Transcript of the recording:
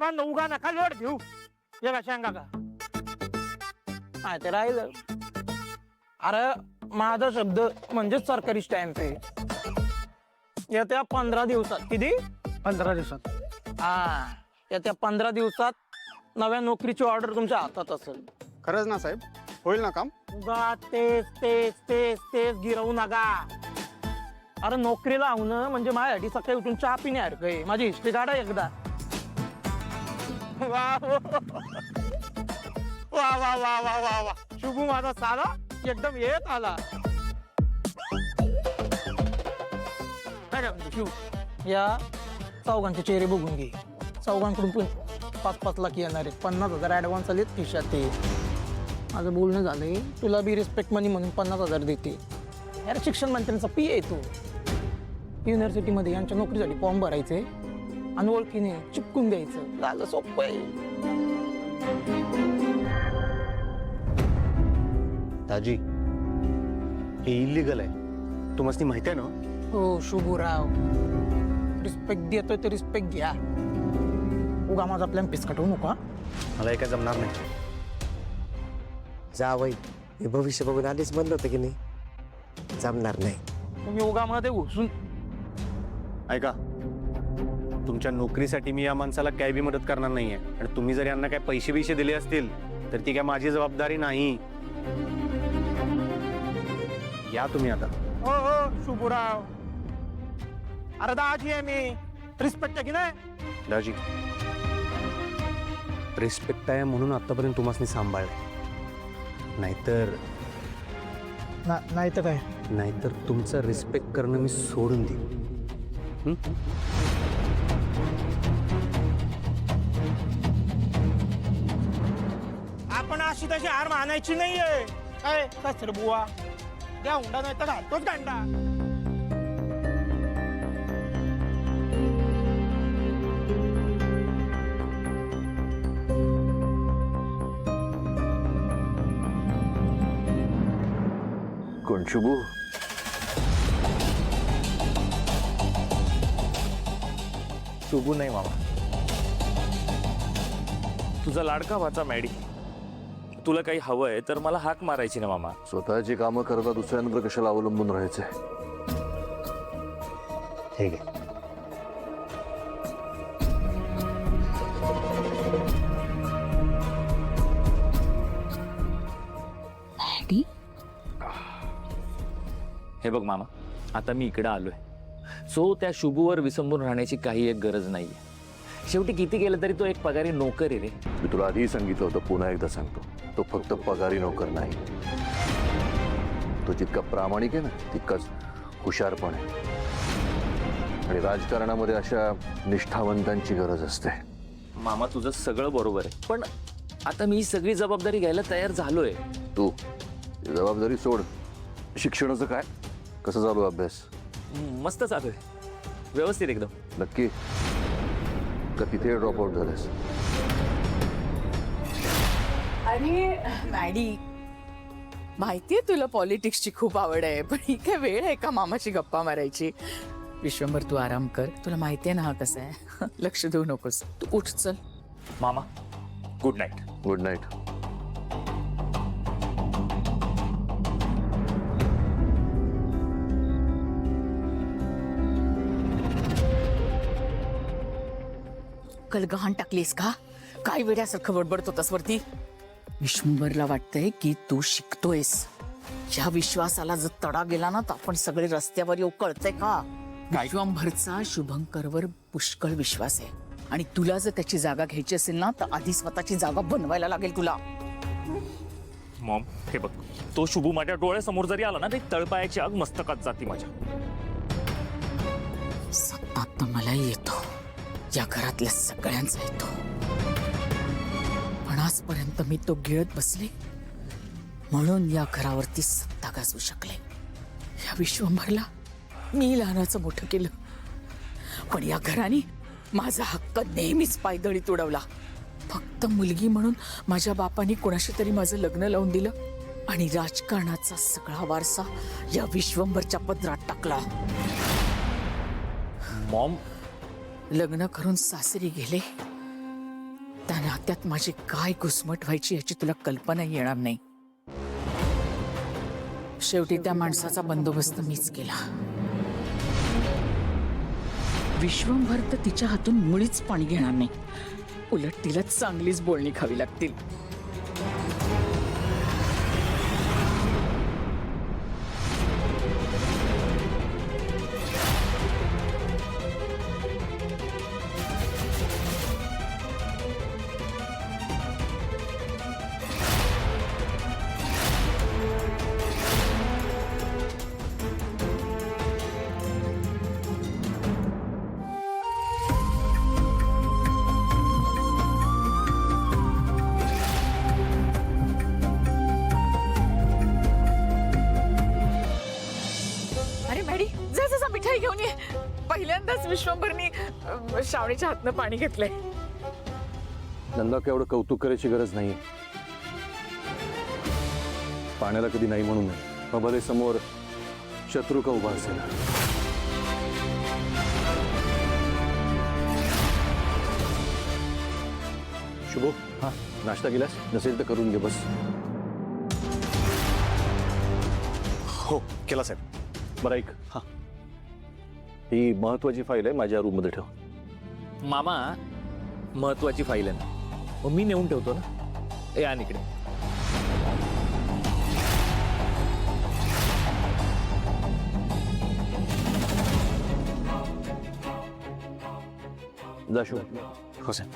बाबांना उगा नका लोट घेऊ. ये का शेंगा का ते राहिलं. अरे माझा शब्द म्हणजेच सरकारी स्टॅम्प आहे. येत्या 15 दिवसात. किती? 15 दिवसात. हा, येत्या 15 दिवसात नव्या नोकरीची ऑर्डर तुमच्या हातात असेल. खरंच ना साहेब, होईल ना काम? उगा तेच तेच तेच तेच गिरवू नका. अरे नोकरीला होणं म्हणजे माझ्यासाठी सकाळी उठून चहा पिण्यासारखं आहे. माझी हिस्ट्री काढा एकदा. वा वा वा वा वा वा वा. शुभू माझा साला एकदम येत आला. या चौघांचे चेहरे बघून घे. चौघांकडून पण 5-5 लाख येणार आहेत. 50,000 ऍडव्हान्स आलेत खिशात. ते माझं बोलणं झालंय. तुला बी रिस्पेक्ट मनी म्हणून 50,000 देते. यार शिक्षण मंत्र्यांचा पी आहे तू. युनिव्हर्सिटीमध्ये यांच्या नोकरीसाठी फॉर्म भरायचे आणि ओळखीने चिपकून द्यायचं. झालं सोपं आहे. दाजी, हे इलिगल आहे, तुम्हाला माहिती आहे ना? हो शुभूराव, रिस्पेक्ट देतोय तर रिस्पेक्ट घ्या. उगा माझा प्लॅन पिसकटवू नका. मला हे काय जमणार नाही. जा वय, हे भविष्य बघून आधीच म्हणलं होतं की नाही, जमणार नाही. तुम्ही उगामध्ये घुसून ऐका, तुमच्या नोकरीसाठी मी या माणसाला काय बी मदत करणार नाहीये. आणि तुम्ही जर यांना काय पैसे दिले असतील तर ती काय माझी जबाबदारी नाही. या तुम्ही आता. हो हो शुभूराव. अरे दाजी आहे मी. रिस्पेक्ट आहे की नाही? दाजी, रिस्पेक्ट आहे म्हणून आतापर्यंत तुम्हाला सांभाळलंय. नाहीतर तुमचं रिस्पेक्ट करणं मी सोडून देईन. आपण अशी तशी हार मानायची नाहीये. काय कचर बुवा द्या हुंडा, नाही तर घालतोच गांडा. कोण शुभू? शुभू नाही मामा, तुझा लाडका भाचा मॅडी. तुला काही हवंय तर मला हाक मारायची ना मामा. स्वतःची कामं करता दुसऱ्यांवर कशाला अवलंबून राहायचंय? ठीक आहे. हे बघ मामा, आता मी इकडे आलोय, सो त्या शुभूवर विसंबून राहण्याची काही एक गरज नाहीये. शेवटी किती केलं तरी तो एक पगारी नोकर आहे रे. मी तुला आधीही सांगितलं होतं, पुन्हा एकदा सांगतो, तो फक्त पगारी नोकर नाही. तो जितका प्रामाणिक आहे ना, तितकाच हुशार पण आहे. आणि राजकारणामध्ये अशा निष्ठावंतांची गरज असते. मामा तुझं सगळं बरोबर आहे, पण आता मी सगळी जबाबदारी घ्यायला तयार झालोय. तू जबाबदारी सोड. शिक्षणाचं काय, कसं चालू अभ्यास? मस्त चालू आहे, व्यवस्थित एकदम. नक्की का तिथे ड्रॉप आउट झालेस? अरे मॅडी, माहितीये तुला पॉलिटिक्सची खूप आवड आहे, पण ही काय वेळ आहे का मामाची गप्पा मारायची? विश्वंभर तू आराम कर, तुला माहितीये ना हा कसा आहे. लक्ष देऊ नकोस, तू उठ चल. मामा गुड नाईट. Good night. कल गहाण टाकलीस का? काय वेड्यासारखं बडबडत होतास वरती? विश्वंभरला वाटतंय की तू शिकतोयस. या विश्वासाला जर तडा गेला ना तर आपण सगळे रस्त्यावर येऊ, कळतंय का? विश्वंभरचा शुभंकरवर पुष्कळ विश्वास आहे आणि तुला जर त्याची जागा घ्यायची असेल ना तर आधी स्वतःची जागा बनवायला लागेल तुला. मॉम हे बघ, तो शुभू माझ्या डोळ्यासमोर जरी आला ना तरी तळपायाची आग मस्तकात जाती माझ्या. सत्ता तर मलाही येतो, या घरातल्या सगळ्यांचा येतो, पण आजपर्यंत मी तो गिळत बसले म्हणून या घरावरती सत्ता गाजवू शकले. या विश्वंभरला मी लहानाचं मोठं केलं, पण या घराने माझा हक्क नेहमीच पायदळीत उडवला. फक्त मुलगी म्हणून माझ्या बापाने कोणाशी तरी माझं लग्न लावून दिलं आणि राजकारणाचा सगळा वारसा या विश्वंभरच्या पदरात टाकला. मॉम लग्न करून सासरी गेले त्या नात्यात माझी काय घुसमट व्हायची याची तुला कल्पना येणार नाही. शेवटी त्या माणसाचा बंदोबस्त मीच केला. विश्वंभर तर तिच्या हातून मुळीच पाणी घेणार नाही. उलट तिला चांगलीच बोलणी खावी लागतील. अरे मॅडी, जा जा जा, मिठाई घेऊन ये. पहिल्यांदाच विश्वंभरनी श्रावणीच्या हातनं पाणी घेतलंय. नंदा एवढं कौतुक करायची गरज नाही. पाण्याला कधी नाही म्हणू नये. मग भले समोर शत्रू का उभा असेल. शुभो, हा नाश्ता केलास? नसेल तर करून घे. बस. हो केला साहेब. बरं ऐक, हा ही महत्वाची फाईल आहे, माझ्या रूम मध्ये ठेव. मामा, महत्वाची फाईल आहे ना, मग मी नेऊन ठेवतो ना. ए आण इकडे. जा शुभ. हो साहेब.